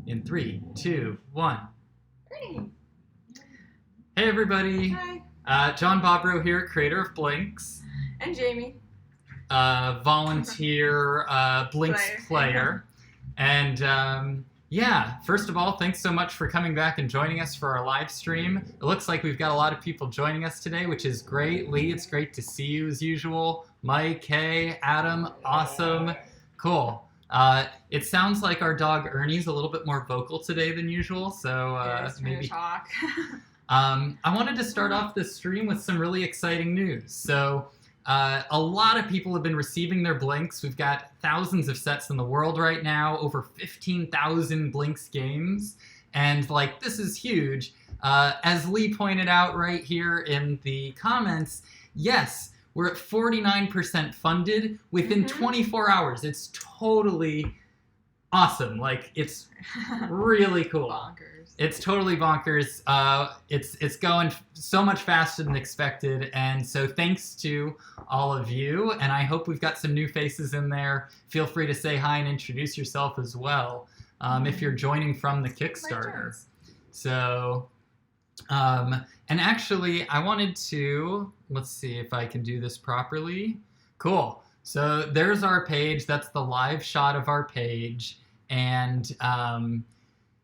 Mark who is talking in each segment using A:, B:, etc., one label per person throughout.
A: In 3, 2, 1.
B: Hey.
A: Hey everybody.
B: Hi.
A: Jon Bobrow here, creator of Blinks.
B: And Jamie.
A: Volunteer Blinks player. And yeah, first of all, thanks so much for coming back and joining us for our live stream. It looks like we've got a lot of people joining us today, which is great. Lee, it's great to see you as usual. Mike, hey, Adam, awesome. Cool. It sounds like our dog Ernie's a little bit more vocal today than usual, so maybe
B: talk.
A: I wanted to start off this stream with some really exciting news. So a lot of people have been receiving their Blinks. We've got thousands of sets in the world right now, over 15,000 Blinks games, and like this is huge. As Lee pointed out right here in the comments, yes, we're at 49% funded within 24 hours. It's totally awesome. Like, it's really cool.
B: Bonkers.
A: It's totally bonkers. It's going so much faster than expected. And so thanks to all of you. And I hope we've got some new faces in there. Feel free to say hi and introduce yourself as well if you're joining from the Kickstarter. So... and actually, I wanted to, let's see if I can do this properly. Cool. So there's our page. That's the live shot of our page. And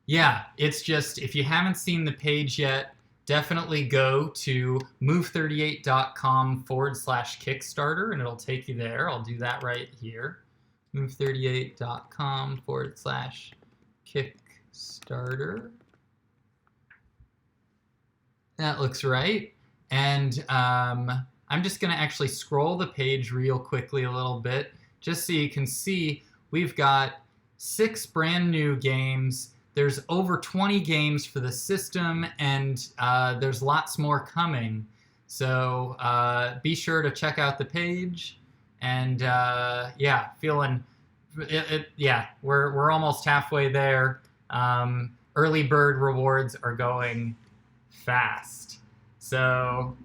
A: yeah, it's just, if you haven't seen the page yet, definitely go to move38.com/Kickstarter and it'll take you there. I'll do that right here. move38.com/Kickstarter. That looks right. And I'm just going to actually scroll the page real quickly a little bit, just so you can see we've got 6 brand new games. There's over 20 games for the system, and there's lots more coming. So be sure to check out the page. And yeah, feeling yeah, we're almost halfway there. Early bird rewards are going fast. So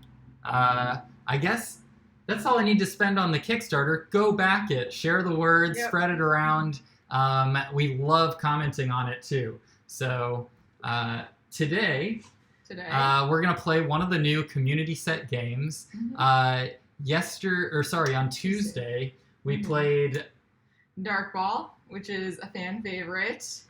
A: I guess that's all I need to spend on the Kickstarter. Go back it, share the words, spread it around. We love commenting on it too. So today we're gonna play one of the new community set games. On Tuesday we played
B: Dark Ball, which is a fan favorite.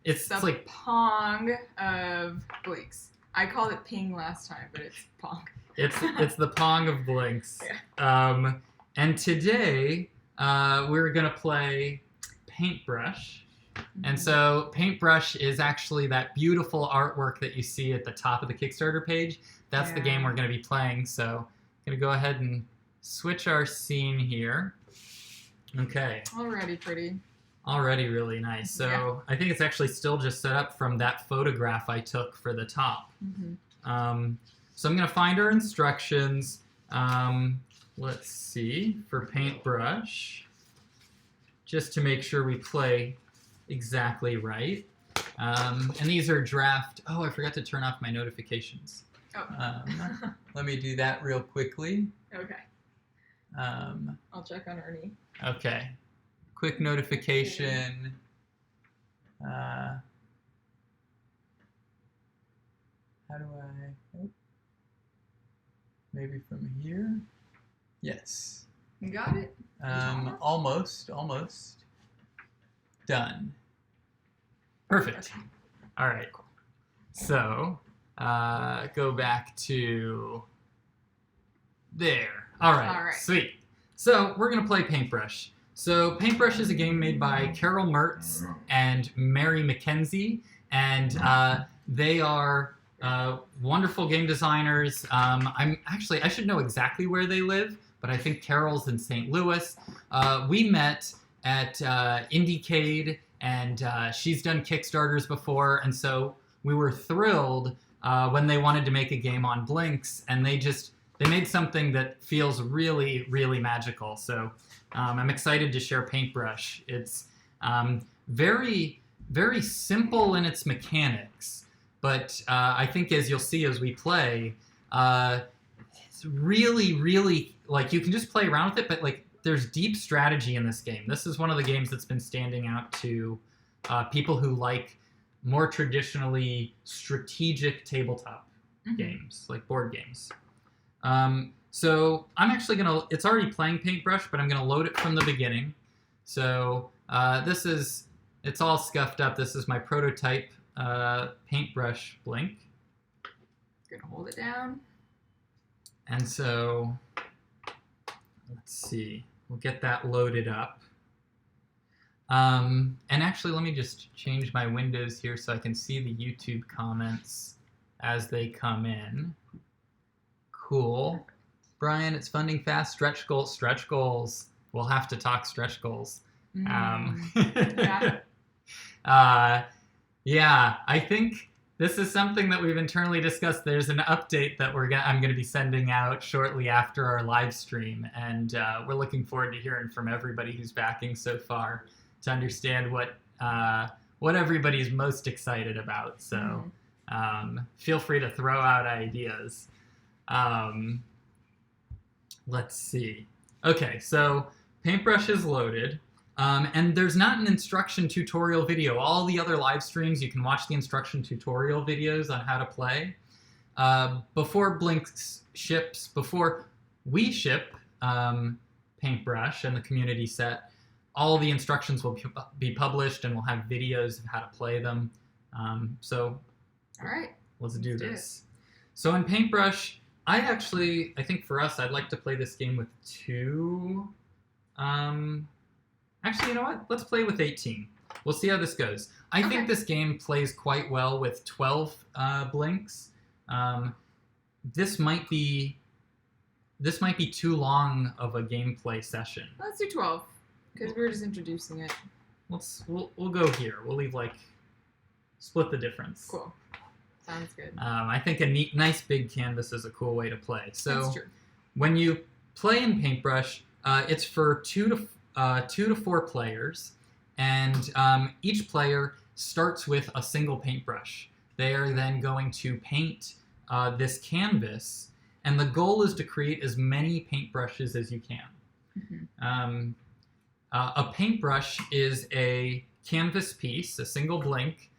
A: It's
B: the
A: like
B: Pong of Blinks. I called it Ping last time, but it's Pong.
A: It's the Pong of Blinks. Yeah. And today we're gonna play Paintbrush. And so Paintbrush is actually that beautiful artwork that you see at the top of the Kickstarter page. That's the game we're gonna be playing. So I'm gonna go ahead and switch our scene here. Okay.
B: Already pretty.
A: Already really nice. So I think it's actually still just set up from that photograph I took for the top. So I'm going to find our instructions. Let's see, for Paintbrush, just to make sure we play exactly right. And these are draft. Oh, I forgot to turn off my notifications.
B: Oh.
A: Let me do that real quickly.
B: Okay. I'll check on Ernie.
A: Okay. Quick notification. How do I? Oh, maybe from here. Yes.
B: You got it.
A: Almost. Done. Perfect.
B: Okay.
A: All right. So, go back to there. All right. Sweet. So we're gonna play Paintbrush. So Paintbrush is a game made by Carol Mertz and Mary McKenzie, and they are wonderful game designers. I should know exactly where they live, but I think Carol's in St. Louis. We met at Indiecade, and she's done Kickstarters before, and so we were thrilled when they wanted to make a game on Blinks, and they made something that feels really, really magical. So I'm excited to share Paintbrush. It's very, very simple in its mechanics, but I think as you'll see as we play, it's really, really, like, you can just play around with it, but like there's deep strategy in this game. This is one of the games that's been standing out to people who like more traditionally strategic tabletop games, like board games. So I'm actually going to, it's already playing Paintbrush, but I'm going to load it from the beginning. So it's all scuffed up. This is my prototype Paintbrush Blink.
B: Gonna hold it down.
A: And so, let's see, we'll get that loaded up. And actually, let me just change my windows here so I can see the YouTube comments as they come in. Cool. Brian, it's funding fast. Stretch goals. Stretch goals. We'll have to talk stretch goals.
B: Yeah.
A: Yeah, I think this is something that we've internally discussed. There's an update that I'm going to be sending out shortly after our live stream, and we're looking forward to hearing from everybody who's backing so far to understand what everybody's most excited about. So feel free to throw out ideas. Let's see. Okay, so Paintbrush is loaded. And there's not an instruction tutorial video. All the other live streams, you can watch the instruction tutorial videos on how to play. Before Blinks ships, before we ship Paintbrush and the community set, all the instructions will be published and we'll have videos of how to play them. So
B: all right,
A: let's do this. So in Paintbrush, I think for us, I'd like to play this game with 2... Actually, you know what? Let's play with 18. We'll see how this goes. I think this game plays quite well with 12 blinks. This might be too long of a gameplay session.
B: Let's do 12 because we were just introducing it.
A: We'll go here. We'll leave split the difference.
B: Cool. Sounds good.
A: I think a nice big canvas is a cool way to play. So
B: that's true.
A: When you play in Paintbrush, it's for 2 to 4 players, and each player starts with a single paintbrush. They are then going to paint this canvas, and the goal is to create as many paintbrushes as you can. A paintbrush is a canvas piece, a single blink,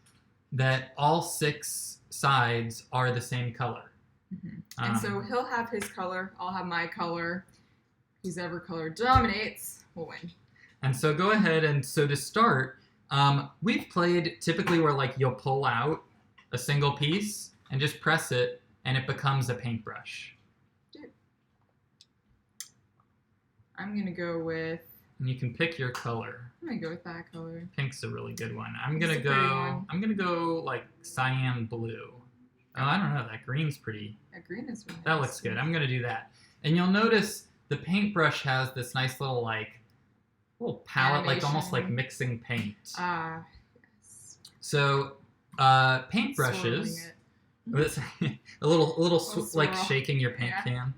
A: that all 6 sides are the same color.
B: And so he'll have his color, I'll have my color. Whoever color dominates will win. And
A: so go ahead, and so to start, we've played typically where you'll pull out a single piece and just press it and it becomes a paintbrush.
B: Dude. I'm gonna go with...
A: And you can pick your color.
B: I'm gonna go with that color.
A: Pink's a really good one. I'm gonna go like cyan blue. Oh, I don't know, that green's pretty...
B: That green is really nice.
A: That looks good. I'm gonna do that. And you'll notice the paintbrush has this nice little palette,
B: animation.
A: almost like mixing paint.
B: Yes.
A: So paintbrushes, a little like shaking your paint can.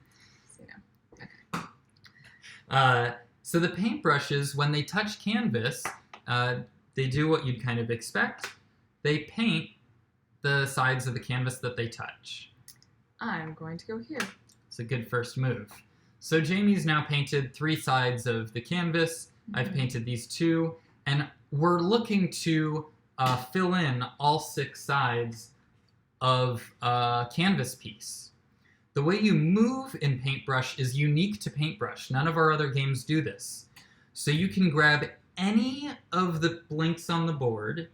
A: Okay. So the paintbrushes, when they touch canvas, they do what you'd kind of expect. They paint the sides of the canvas that they touch.
B: I'm going to go here.
A: It's a good first move. So Jamie's now painted 3 sides of the canvas. I've painted these 2, and we're looking to fill in all 6 sides of a canvas piece. The way you move in Paintbrush is unique to Paintbrush. None of our other games do this. So you can grab any of the blinks on the board,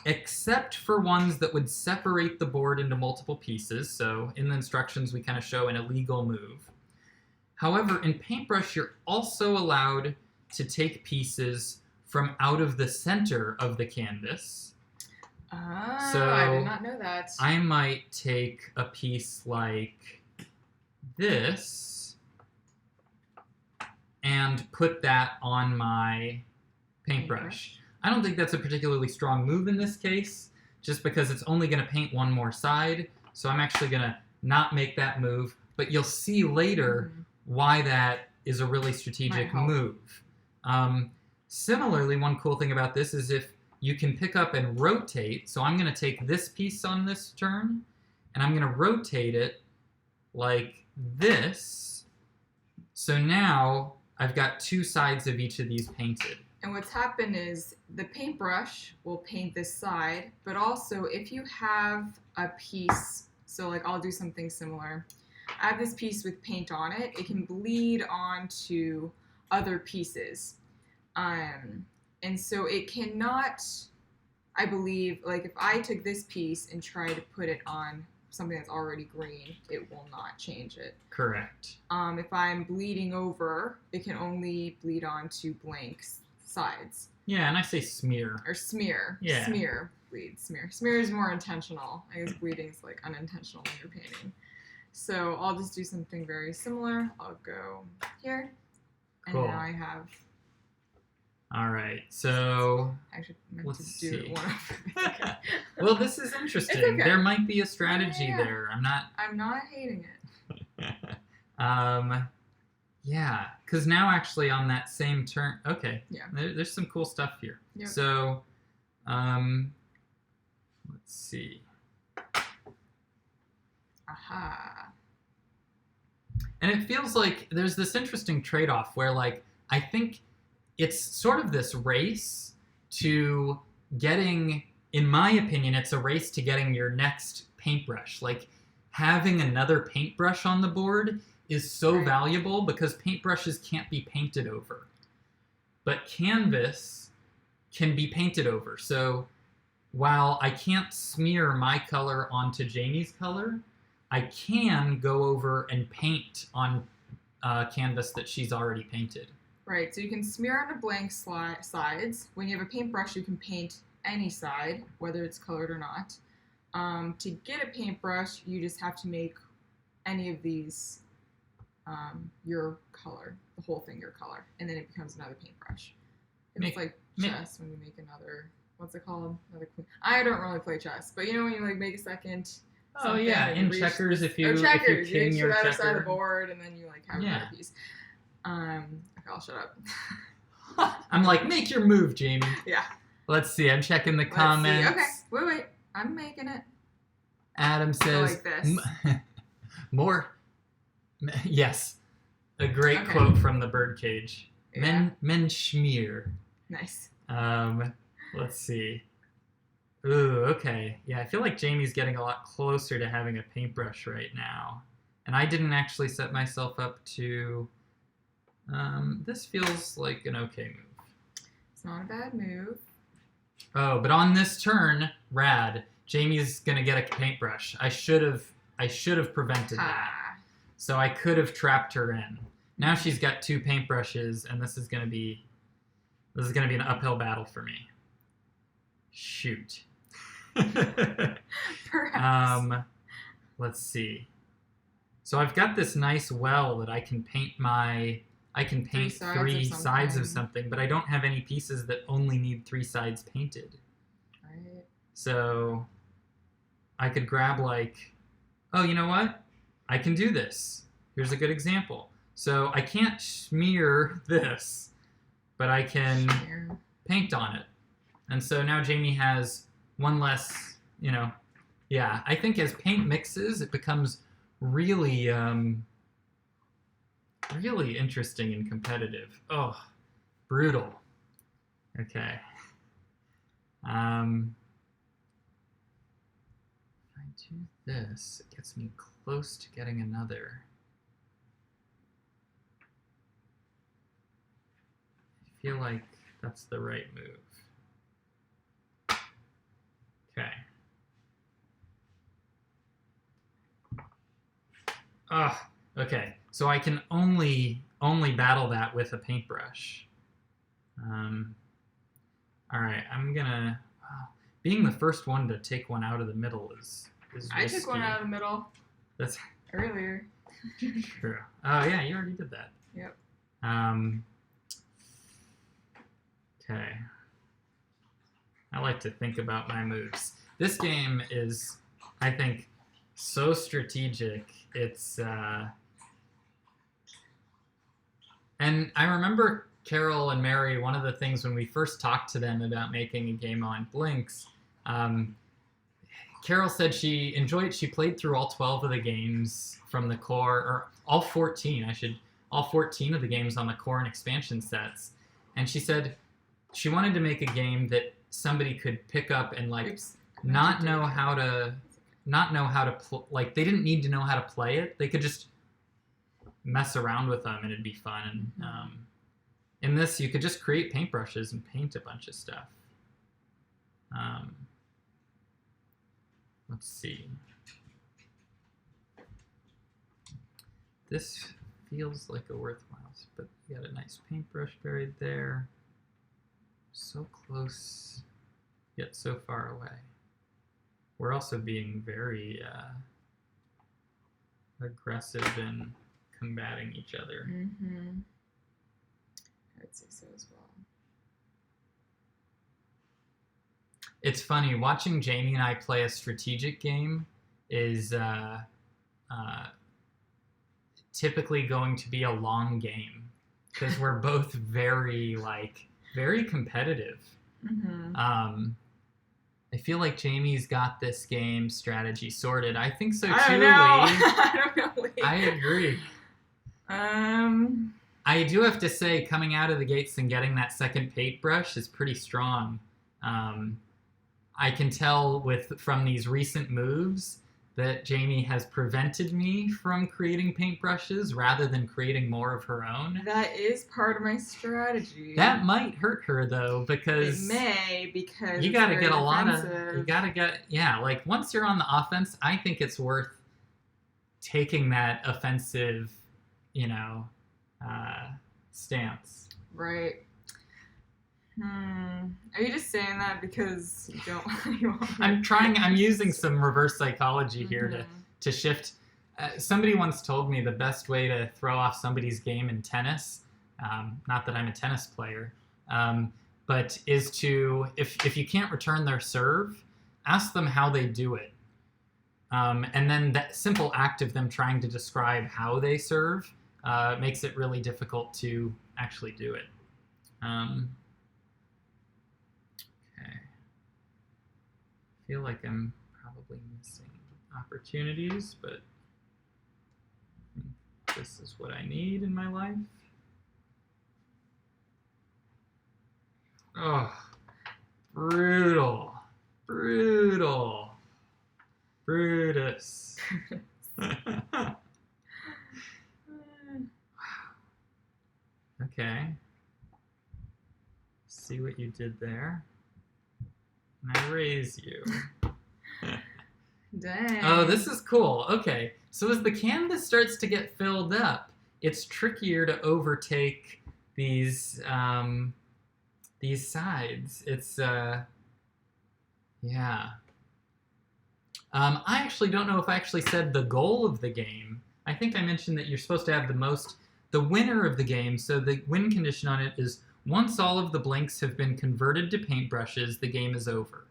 A: except for ones that would separate the board into multiple pieces. So in the instructions, we kind of show an illegal move. However, in Paintbrush, you're also allowed to take pieces from out of the center of the canvas.
B: So I did not know that.
A: I might take a piece like this and put that on my paintbrush. I don't think that's a particularly strong move in this case, just because it's only going to paint one more side. So I'm actually going to not make that move, but you'll see later why that is a really strategic move. Similarly, one cool thing about this is if you can pick up and rotate. So I'm going to take this piece on this turn, and I'm going to rotate it like this. So now I've got 2 sides of each of these painted.
B: And what's happened is the paintbrush will paint this side, but also if you have a piece, so like I'll do something similar. I have this piece with paint on it. It can bleed onto other pieces. And so it cannot, I believe, like if I took this piece and tried to put it on something that's already green, it will not change it.
A: Correct.
B: If I'm bleeding over, it can only bleed onto blank sides.
A: Yeah, and I say smear.
B: Or smear.
A: Yeah.
B: Smear. Bleed. Smear. Smear is more intentional. I guess bleeding is like unintentional when you're painting. So I'll just do something very similar. I'll go here. And
A: cool.
B: now I have...
A: All right, so
B: I actually meant to do it one of
A: well, this is interesting.
B: It's okay.
A: There might be a strategy
B: Yeah.
A: there. I'm
B: not hating it.
A: Yeah, because now actually on that same turn, okay.
B: Yeah.
A: There's some cool stuff here.
B: Yep.
A: So, let's see.
B: Aha.
A: And it feels like there's this interesting trade-off where, like, I think it's sort of this race to getting, in my opinion, it's a race to getting your next paintbrush. Like, having another paintbrush on the board is so
B: right.
A: valuable because paintbrushes can't be painted over. But canvas can be painted over. So while I can't smear my color onto Jamie's color, I can go over and paint on canvas that she's already painted.
B: Right, so you can smear on a blank sides. When you have a paintbrush, you can paint any side, whether it's colored or not. To get a paintbrush, you just have to make any of these your color, the whole thing your color, and then it becomes another paintbrush. It's like chess when you make another, what's it called? Another queen. I don't really play chess, but you know when you like make a second.
A: Oh yeah, in checkers if you
B: checkers,
A: if you king
B: you
A: your
B: reach the other
A: checker.
B: side of the board and then you like have another piece. Okay, I'll shut up.
A: I'm like, make your move, Jamie.
B: Yeah.
A: Let's see. I'm checking the comments.
B: Okay, wait. I'm making it.
A: Adam says,
B: like this.
A: More. Yes. A great quote from the birdcage.
B: Yeah.
A: Men schmear.
B: Nice.
A: Let's see. Ooh, okay. Yeah, I feel like Jamie's getting a lot closer to having a paintbrush right now. And I didn't actually set myself up to... this feels like an okay move.
B: It's not a bad move.
A: Oh, but on this turn, rad. Jamie's gonna get a paintbrush. I should have prevented that. So I could have trapped her in. Now she's got two paintbrushes, and this is gonna be an uphill battle for me. Shoot.
B: Perhaps.
A: Let's see. So I've got this nice well that I can paint three sides of something, but I don't have any pieces that only need three sides painted.
B: Right.
A: So I could grab like, oh, you know what? I can do this. Here's a good example. So I can't smear this, but I can paint on it. And so now Jamie has one less, yeah, I think as paint mixes, it becomes really, really interesting and competitive. Oh, brutal. Okay. If I do this, it gets me close to getting another. I feel like that's the right move. Okay. Okay. So I can only battle that with a paintbrush. All right. I'm gonna. Being the first one to take one out of the middle is
B: I
A: risky.
B: took one out of the middle.
A: That's
B: earlier.
A: True. Oh yeah, you already did that.
B: Yep.
A: Okay. I like to think about my moves. This game is, I think, so strategic. It's and I remember Carol and Mary, one of the things when we first talked to them about making a game on Blinks, Carol said she enjoyed, she played through all 12 of the games from the core, or all 14 of the games on the core and expansion sets. And she said, she wanted to make a game that somebody could pick up and like
B: Oops.
A: not know how to like they didn't need to know how to play it. They could just mess around with them and it'd be fun. And in this, you could just create paintbrushes and paint a bunch of stuff. Let's see. This feels like a worthwhile, but you got a nice paintbrush buried there. So close, yet so far away. We're also being very aggressive in combating each other.
B: Mm-hmm. I would say so as well.
A: It's funny, watching Jamie and I play a strategic game is typically going to be a long game because we're both very competitive.
B: Mm-hmm.
A: I feel like Jamie's got this game strategy sorted. I think so too,
B: I don't know. I don't know, Lee.
A: I agree. I do have to say, coming out of the gates and getting that second paintbrush is pretty strong. I can tell from these recent moves that Jamie has prevented me from creating paintbrushes rather than creating more of her own.
B: That is part of my strategy.
A: That might hurt her though, because
B: it may, because
A: you got to get a lot
B: defensive.
A: of. You got to get like once you're on the offense, I think it's worth taking that offensive, stance.
B: Right. Are you just saying that because you don't? You want
A: I'm using some reverse psychology here to shift. Somebody once told me the best way to throw off somebody's game in tennis, not that I'm a tennis player, but is to, if you can't return their serve, ask them how they do it. And then that simple act of them trying to describe how they serve makes it really difficult to actually do it. Okay. I feel like I'm probably missing opportunities, but this is what I need in my life. Oh, brutal. Brutus. Okay. See what you did there. And I raise you.
B: Dang.
A: Oh, this is cool. Okay. So as the canvas starts to get filled up, it's trickier to overtake these sides. It's yeah. I actually don't know if I actually said the goal of the game. I think I mentioned that you're supposed to have the winner of the game. So the win condition on it is once all of the blinks have been converted to paintbrushes, the game is over.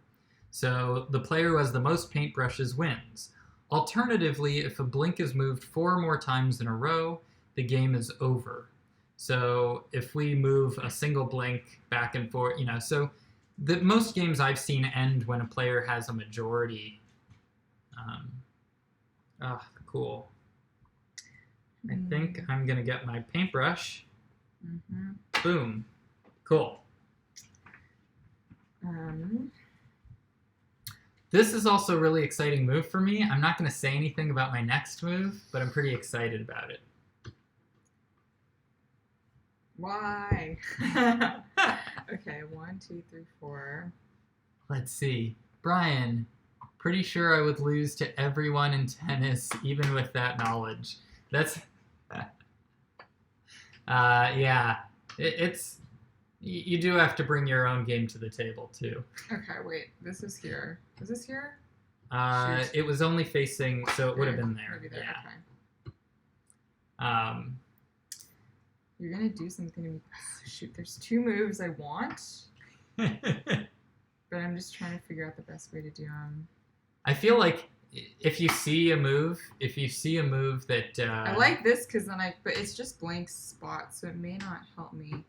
A: So the player who has the most paintbrushes wins. Alternatively, if a blink is moved 4 more times in a row, the game is over. So if we move a single blink back and forth, so most games I've seen end when a player has a majority. Cool. I think I'm going to get my paintbrush. Boom. Cool. This is also a really exciting move for me. I'm not going to say anything about my next move, but I'm pretty excited about it.
B: Why? Okay, 1, 2, 3, 4.
A: Let's see. Brian, pretty sure I would lose to everyone in tennis, even with that knowledge. That's... yeah. It's... You do have to bring your own game to the table, too.
B: Okay, wait. This is here. Is this here?
A: It was only facing... So it would have been there.
B: Maybe there,
A: yeah.
B: Okay. You're going to do something to me. Shoot, there's 2 moves I want. But I'm just trying to figure out the best way to do them.
A: I feel like if you see a move that...
B: I like this because but it's just blank spots, so it may not help me.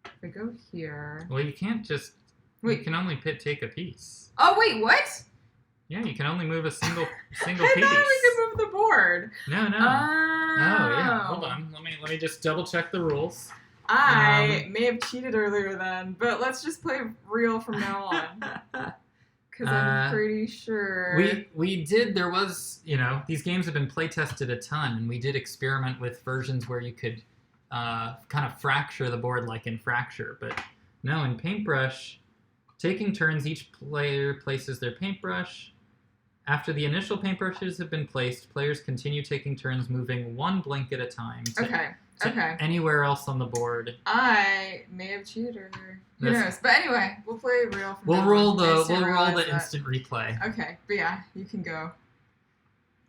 B: If I go here...
A: Well, you can't just...
B: Wait.
A: You can only take a piece.
B: Oh, wait, what?
A: Yeah, you can only move a single
B: I
A: piece.
B: thought we could move the board.
A: No.
B: Oh,
A: Oh, yeah. Hold on. Let me just double check the rules.
B: I may have cheated earlier then, but let's just play real from now on. Because I'm pretty sure.
A: We did, there was, these games have been play tested a ton, and we did experiment with versions where you could kind of fracture the board like in Fracture. But no, in Paintbrush, taking turns, each player places their paintbrush. After the initial paintbrushes have been placed, players continue taking turns moving one blink at a time to anywhere else on the board.
B: I may have cheated earlier. Who knows? But anyway, we'll play real.
A: We'll roll the instant replay.
B: Okay, but yeah, you can go.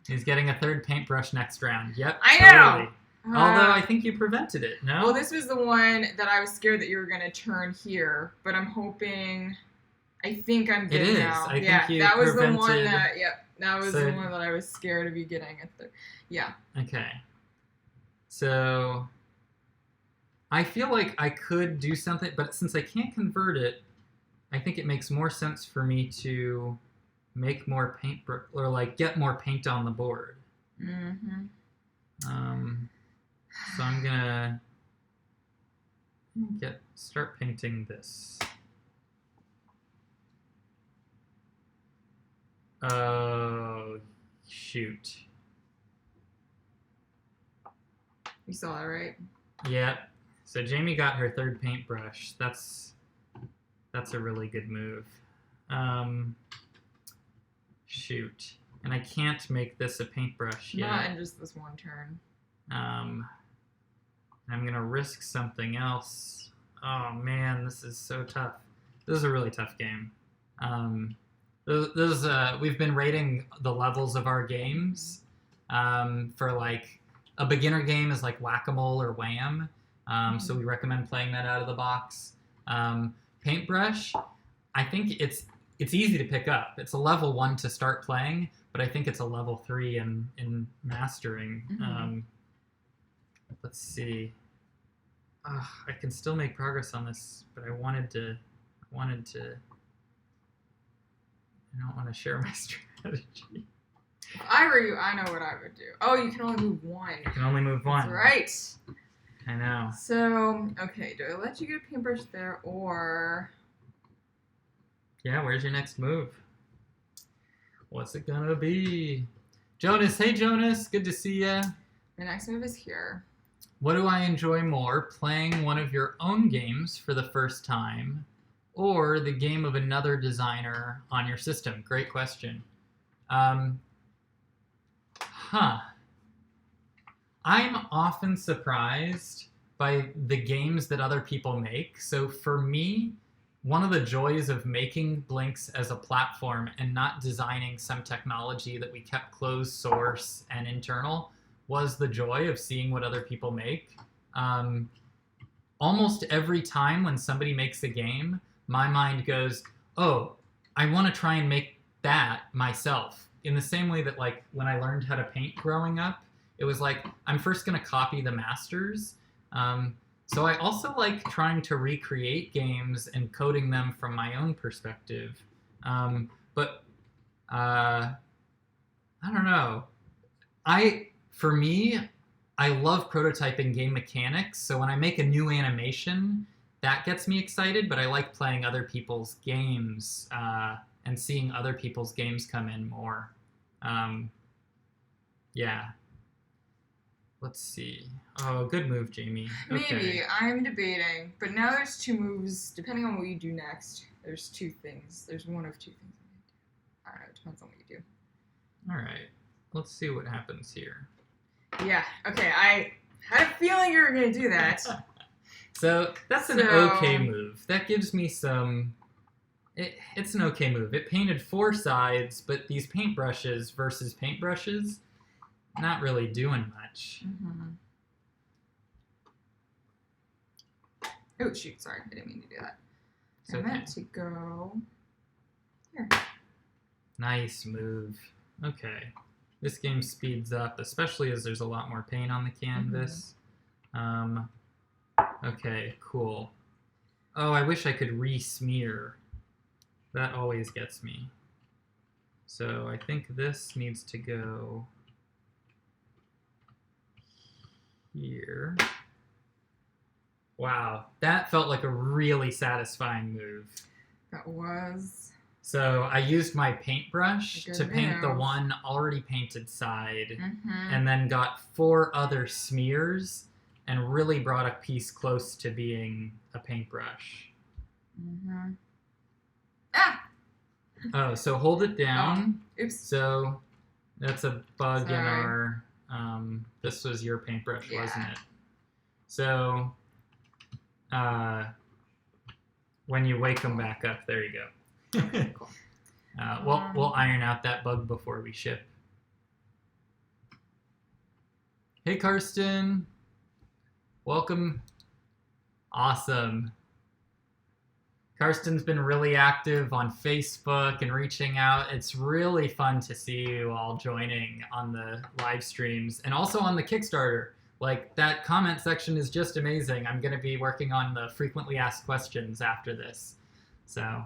A: He's getting a third paintbrush next round. Yep.
B: I know.
A: Although I think you prevented it. No.
B: Well, this was the one that I was scared that you were gonna turn here, but I'm hoping. I think I'm good now.
A: I think you
B: that was
A: prevented...
B: the one that. Yep, that was the one that I was scared of you getting at the. Yeah.
A: Okay. So, I feel like I could do something, but since I can't convert it, I think it makes more sense for me to make more paint, or like get more paint on the board.
B: Mm-hmm.
A: So I'm gonna start painting this. Oh, shoot.
B: You saw that, right?
A: Yeah. So Jamie got her third paintbrush. That's a really good move. Shoot. And I can't make this a paintbrush yet.
B: Not in just this one turn.
A: I'm going to risk something else. Oh, man, this is so tough. This is a really tough game. We've been rating the levels of our games for like a beginner game is like Whack-A-Mole or Wham. So we recommend playing that out of the box. Paintbrush, I think it's easy to pick up. It's a level 1 to start playing, but I think it's a level 3 in mastering.
B: Mm-hmm.
A: Let's see. I can still make progress on this, but I don't want to share my strategy.
B: If I were you, I know what I would do. Oh, you can only move one.
A: You can only move one.
B: That's right.
A: I know.
B: So, okay, do I let you get a paintbrush there, or...
A: Yeah, where's your next move? What's it gonna be? Jonas, hey Jonas, good to see ya.
B: The next move is here.
A: What do I enjoy more, playing one of your own games for the first time, or the game of another designer on your system? Great question. I'm often surprised by the games that other people make. So for me, one of the joys of making Blinks as a platform and not designing some technology that we kept closed source and internal was the joy of seeing what other people make. Almost every time when somebody makes a game, my mind goes, oh, I want to try and make that myself. In the same way that, like, when I learned how to paint growing up, it was like, I'm first going to copy the masters. So I also like trying to recreate games and coding them from my own perspective. But I don't know. For me, I love prototyping game mechanics. So when I make a new animation, that gets me excited, but I like playing other people's games and seeing other people's games come in more. Yeah. Let's see. Oh, good move, Jamie. Okay.
B: Maybe. I'm debating. But now there's two moves. Depending on what you do next, there's two things. There's one of two things I'm going to do. I don't know. It depends on what you do.
A: All right. Let's see what happens here.
B: Yeah. Okay. I had a feeling you were going to do that.
A: So that's an okay move. That gives me some... It's an okay move. It painted 4 sides, but these paintbrushes versus paintbrushes, not really doing much.
B: Mm-hmm. Oh, shoot. Sorry. I didn't mean to do that. I meant to go here.
A: Nice move. Okay. This game speeds up, especially as there's a lot more paint on the canvas. Mm-hmm. Okay, cool. Oh, I wish I could re-smear. That always gets me. So I think this needs to go here. Wow, that felt like a really satisfying move.
B: That was
A: So I used my paintbrush
B: a
A: to
B: good
A: paint the
B: move.
A: one already painted side,
B: Mm-hmm.
A: and then got 4 other smears and really brought a piece close to being a paintbrush.
B: Mm-hmm. Ah!
A: Oh, so hold it down.
B: Oh, oops.
A: So that's a bug in
B: Sorry.
A: our. This was your paintbrush,
B: Yeah.
A: wasn't it? So when you wake them back up, there you go.
B: Cool.
A: We'll iron out that bug before we ship. Hey, Karsten. Welcome. Awesome. Karsten's been really active on Facebook and reaching out. It's really fun to see you all joining on the live streams and also on the Kickstarter. Like, that comment section is just amazing. I'm going to be working on the frequently asked questions after this. So,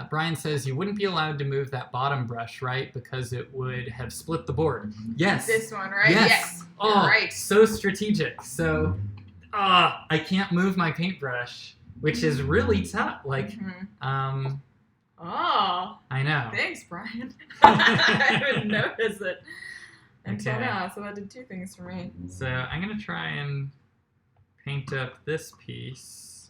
A: Brian says you wouldn't be allowed to move that bottom brush, right? Because it would have split the board. Yes.
B: This one, right?
A: Yes. Oh,
B: right.
A: so strategic. So, I can't move my paintbrush, which is really tough. Like,
B: Mm-hmm. Oh,
A: I know.
B: thanks, Brian. I didn't notice it until
A: Okay.
B: now, so that did 2 things for me.
A: So I'm gonna try and paint up this piece.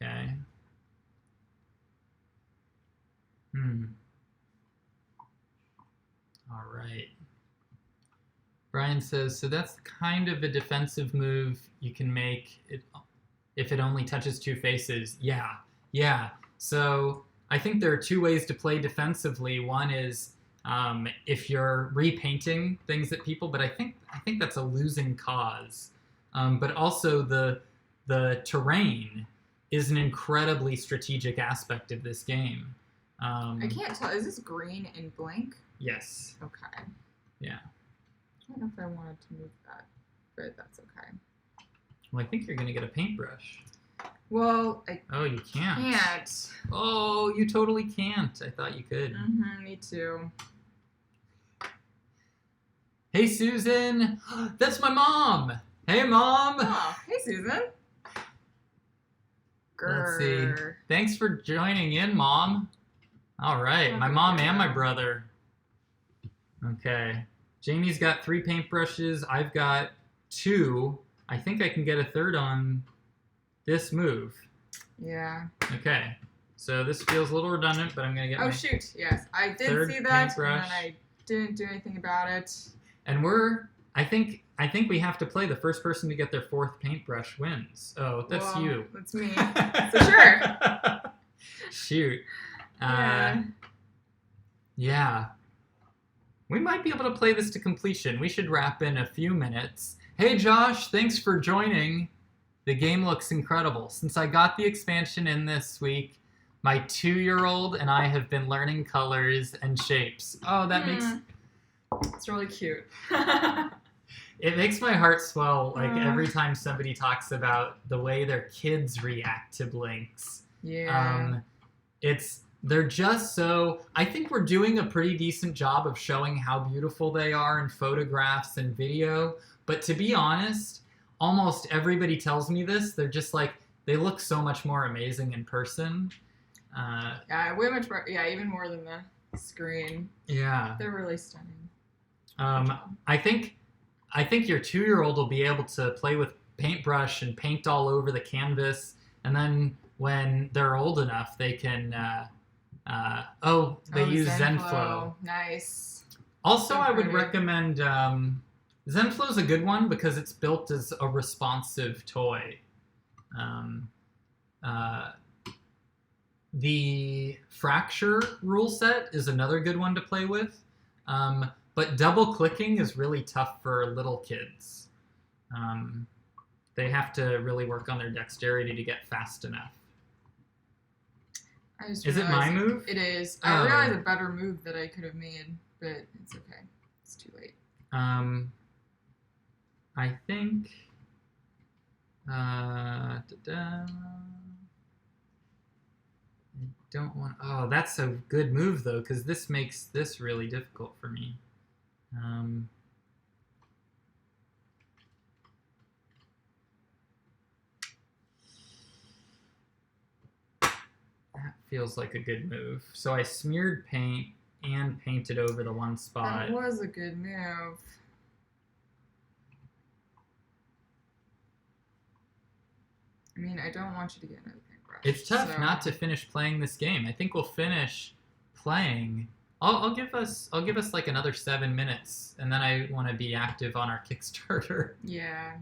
A: Okay. All right. Brian says, so that's kind of a defensive move you can make it if it only touches 2 faces. Yeah. So I think there are 2 ways to play defensively. One is if you're repainting things at people, but I think that's a losing cause. But also the terrain is an incredibly strategic aspect of this game.
B: I can't tell. Is this green in blank?
A: Yes.
B: Okay.
A: Yeah.
B: I don't know if I wanted to move that, but that's okay.
A: Well, I think you're gonna get a paintbrush.
B: Well, I
A: Oh, you can't.
B: can't.
A: Oh, you totally can't. I thought you could.
B: Mm-hmm, me too.
A: Hey, Susan. That's my mom. Hey, Mom.
B: Oh, hey, Susan.
A: Let's see.
B: Grr.
A: Thanks for joining in, Mom. All right, my mom and my brother. Okay. Jamie's got 3 paintbrushes. I've got 2. I think I can get a 3rd on this move.
B: Yeah.
A: Okay. So this feels a little redundant, but I'm going to get
B: Oh,
A: my...
B: shoot. Yes, I did
A: 3rd
B: see that,
A: paintbrush.
B: and then I didn't do anything about it.
A: And I think we have to play the first person to get their 4th paintbrush wins. Oh, that's
B: Well,
A: you.
B: That's me. So sure.
A: Shoot.
B: Yeah.
A: Yeah. We might be able to play this to completion. We should wrap in a few minutes. Hey, Josh, thanks for joining. The game looks incredible. Since I got the expansion in this week, my 2-year-old and I have been learning colors and shapes. Oh, that makes...
B: It's really cute.
A: It makes my heart swell, like, every time somebody talks about the way their kids react to Blinks.
B: Yeah.
A: They're just so... I think we're doing a pretty decent job of showing how beautiful they are in photographs and video. But to be honest, almost everybody tells me this. They're just like, they look so much more amazing in person.
B: Yeah, way much more. Yeah, even more than the screen.
A: Yeah.
B: They're really stunning.
A: I think your 2-year-old will be able to play with paintbrush and paint all over the canvas. And then when they're old enough, they can... they use Zenflow.
B: Nice.
A: Also,
B: So
A: I would
B: pretty.
A: recommend Zenflow's a good one because it's built as a responsive toy. The Fracture rule set is another good one to play with, but double clicking is really tough for little kids. They have to really work on their dexterity to get fast enough. Is it my move?
B: It is.
A: Oh.
B: I realized a better move that I could have made, but it's okay. It's too late.
A: I think. I don't want. Oh, that's a good move though, because this makes this really difficult for me. feels like a good move. So I smeared paint and painted over the one spot.
B: That was a good move. I mean, I don't want you to get another paintbrush.
A: It's tough not to finish playing this game. I think we'll finish playing. I'll give us like another 7 minutes, and then I want to be active on our Kickstarter.
B: Yeah.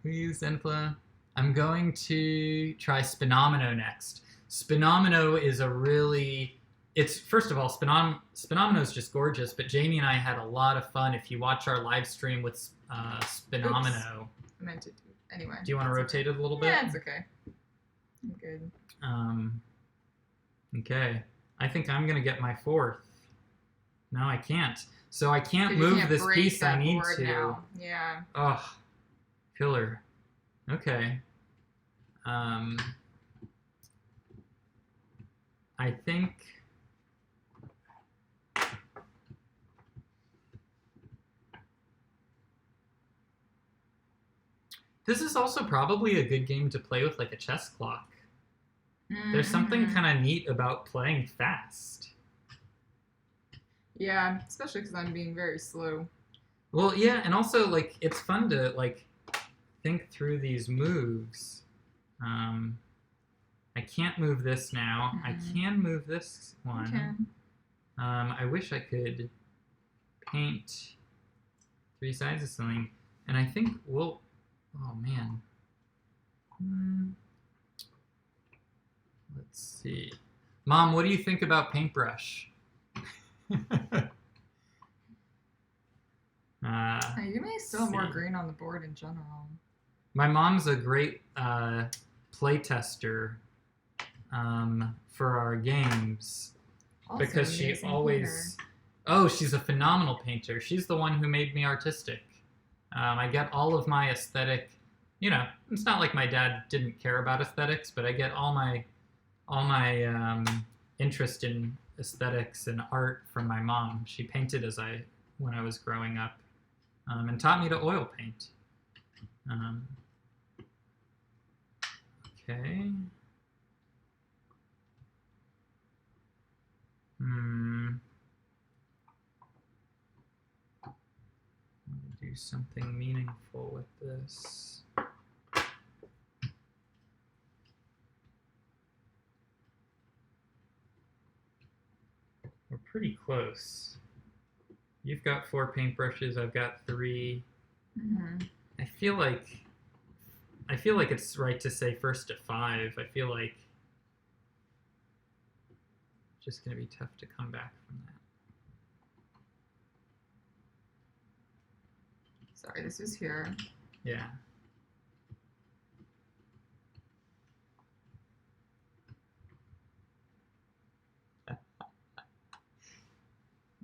A: Please, Zenpla. I'm going to try Spinomino next. Spinomino is a really... It's, first of all, Spinomino is just gorgeous, but Jamie and I had a lot of fun. If you watch our live stream with Spinomino...
B: Oops. I meant to do... Anyway.
A: Do you want to rotate it a little bit?
B: Yeah, it's okay. I'm good.
A: Okay. I think I'm going to get my 4th. No, I can't. So I can't move this piece I need to.
B: Now. Yeah.
A: Ugh. Killer. Okay. I think... This is also probably a good game to play with like a chess clock. There's something kind of neat about playing fast.
B: Yeah, especially because I'm being very slow.
A: Well, yeah, and also like it's fun to like think through these moves. I can't move this now. I can move this one.
B: Okay.
A: I wish I could paint 3 sides of something, and I think we'll. Oh man. Let's see. Mom, what do you think about Paintbrush?
B: You may still have more green on the board in general.
A: My mom's a great play tester for our games
B: Also
A: because she always... Oh, she's a phenomenal painter. She's the one who made me artistic. I get all of my aesthetic, you know, it's not like my dad didn't care about aesthetics, but I get all my interest in aesthetics and art from my mom. She painted when I was growing up, and taught me to oil paint. Okay. Do something meaningful with this. We're pretty close. You've got 4 paintbrushes, I've got 3. I feel like it's right to say first to 5. I feel like it's just gonna be tough to come back from that.
B: Sorry, this was here.
A: Yeah.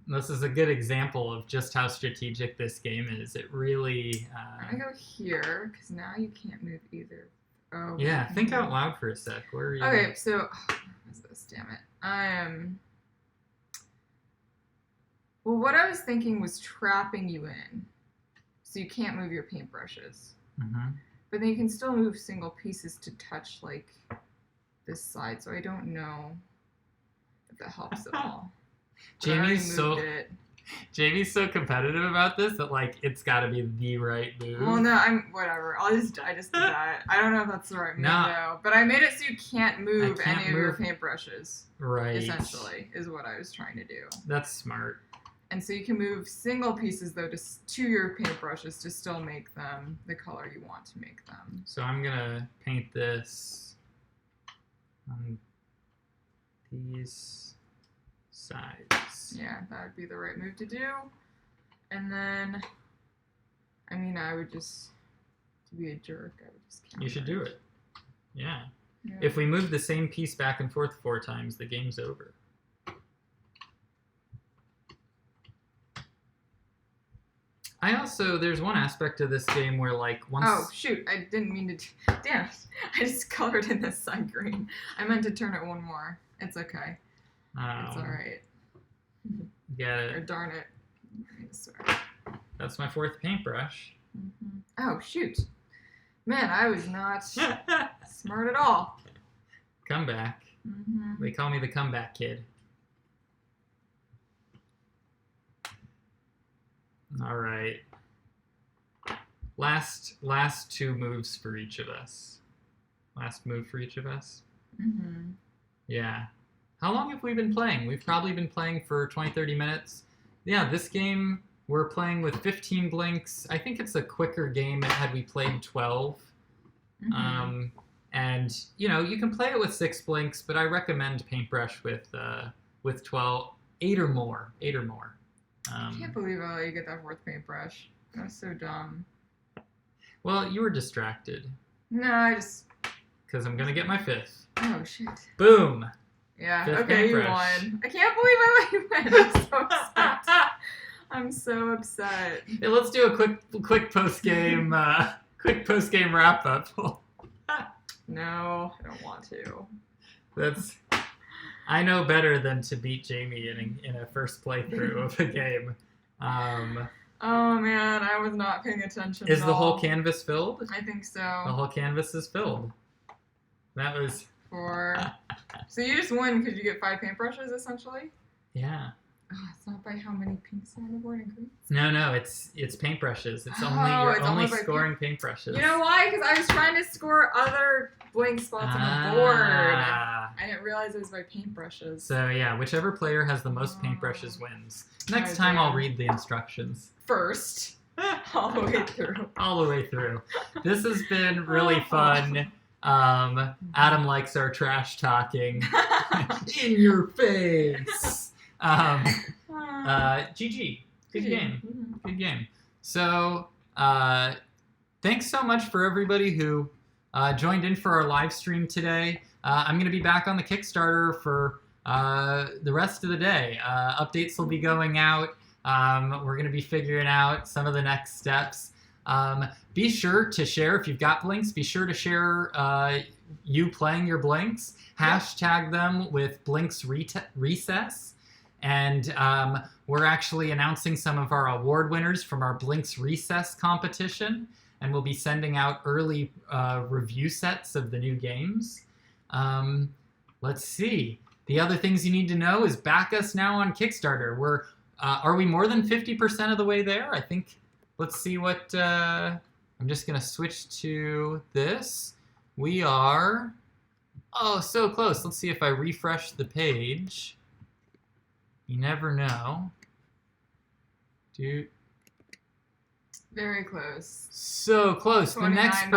A: This is a good example of just how strategic this game is. It really...
B: I'm gonna go here, because now you can't move either. Oh.
A: Yeah, think out loud for a sec. Where are you?
B: Okay, so... Oh, what's this? Damn it. Well, what I was thinking was trapping you in. So you can't move your paintbrushes. But then you can still move single pieces to touch, like, this side. So I don't know if that helps at all.
A: Jamie's so competitive about this that, like, it's got to be the right move.
B: Well, no, whatever. I just did that. I don't know if that's the right move, though. But I made it so you can't move any of your paintbrushes.
A: Right.
B: Essentially, is what I was trying to do.
A: That's smart.
B: And so you can move single pieces, though, to your paintbrushes to still make them the color you want to make them.
A: So I'm going to paint this on these sides.
B: Yeah, that would be the right move to do. And then, I mean, I would just, to be a jerk, I would just counter.
A: You should do it. Yeah.
B: Yeah.
A: If we move the same piece back and forth 4 times, the game's over. There's one aspect of this game where, like, once...
B: Oh, shoot, I didn't mean to... Damn it, I just colored in this side green. I meant to turn it one more. It's okay. It's alright.
A: Get it.
B: Or darn it. Sorry.
A: That's my 4th paintbrush.
B: Oh, shoot. Man, I was not smart at all.
A: Come back. They call me the comeback kid. All right. Last 2 moves for each of us. Last move for each of us. Yeah. How long have we been playing? We've probably been playing for 20-30 minutes. Yeah, this game we're playing with 15 blinks. I think it's a quicker game had we played 12. And you know, you can play it with 6 blinks, but I recommend Paintbrush with 12, 8 or more.
B: I can't believe I let you get that 4th paintbrush. That was so dumb.
A: Well, you were distracted.
B: No, I just...
A: Because I'm going to get my 5th.
B: Oh, shit.
A: Boom!
B: Yeah,
A: 5th
B: okay, you
A: paintbrush.
B: won. I can't believe I let you win. I'm so upset. I'm so upset.
A: Hey, let's do a quick post-game wrap-up.
B: No, I don't want to.
A: I know better than to beat Jamie in a first playthrough of a game.
B: Oh man, I was not paying attention.
A: Is
B: at
A: the whole
B: all.
A: canvas filled?
B: I think so.
A: The whole canvas is filled. That was...
B: 4. So you just win because you get 5 paintbrushes, essentially?
A: Yeah.
B: Oh, it's not by how many pinks are on the board and greens?
A: No, it's paintbrushes. It's only
B: Oh,
A: you're only scoring paintbrushes.
B: You know why? Because I was trying to score other blank spots on the board. I didn't realize it was by paintbrushes.
A: So yeah, whichever player has the most paintbrushes wins. Next time I'll read the instructions.
B: First. All the way through.
A: All the way through. This has been really fun. Adam likes our trash talking. In your face. GG. Good game. Good game. So, thanks so much for everybody who joined in for our live stream today. I'm going to be back on the Kickstarter for the rest of the day. Updates will be going out. We're going to be figuring out some of the next steps. Be sure to share if you've got blinks. Be sure to share you playing your blinks. Hashtag them with Blinks Recess. And we're actually announcing some of our award winners from our Blinks Recess competition. And we'll be sending out early review sets of the new games. Let's see. The other things you need to know is back us now on Kickstarter. Are we more than 50% of the way there? I think, let's see what, I'm just going to switch to this. We are, oh, so close. Let's see if I refresh the page. You never know.
B: Very close.
A: So close. The next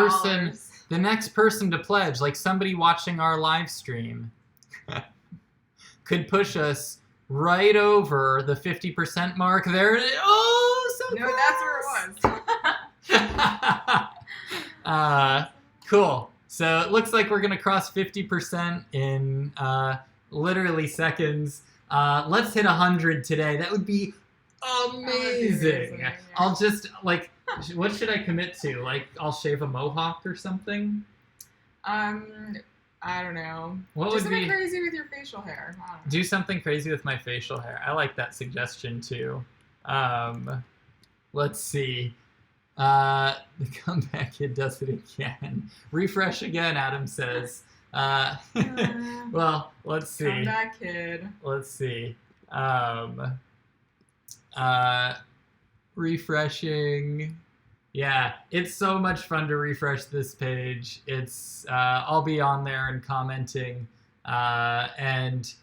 A: person to pledge, like somebody watching our live stream, could push us right over the 50% mark. There it is. Oh, so close.
B: No, that's where it was.
A: Cool. So it looks like we're going to cross 50% in literally seconds. Let's hit 100 today. That would be amazing.
B: Yeah.
A: I'll just, like, what should I commit to? Like, I'll shave a mohawk or something?
B: I don't know.
A: What
B: do
A: would
B: something
A: be...
B: crazy with your facial hair. I don't know.
A: Do something crazy with my facial hair. I like that suggestion, too. Let's see. The comeback kid does it again. Refresh again, Adam says. Well, let's see.
B: Comeback kid.
A: Let's see. Refreshing. Yeah, it's so much fun to refresh this page. It's I'll be on there and commenting, and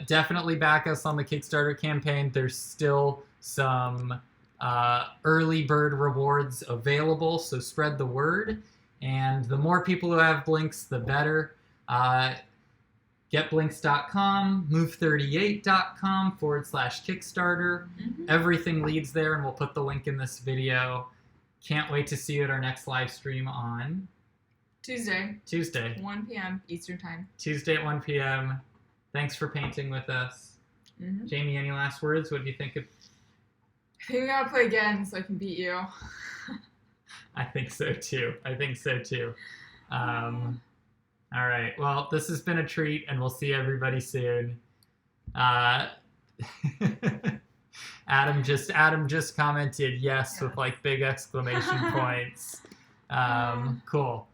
A: definitely back us on the Kickstarter campaign. There's still some early bird rewards available, so spread the word. And the more people who have blinks, the better. Getblinks.com, move38.com/Kickstarter. Everything leads there, and we'll put the link in this video. Can't wait to see you at our next live stream on
B: Tuesday. 1 p.m. Eastern Time.
A: Tuesday at 1 p.m. Thanks for painting with us. Jamie, any last words? What do you think of...
B: I think I gotta play again so I can beat you.
A: I think so too. All right. Well, this has been a treat, and we'll see everybody soon. Adam just commented yes with like big exclamation points. Cool.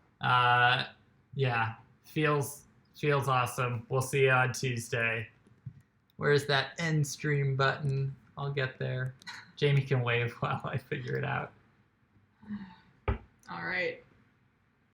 A: Yeah, feels Feels awesome. We'll see you on Tuesday. Where's that end stream button? I'll get there. Jamie can wave while I figure it out.
B: All right.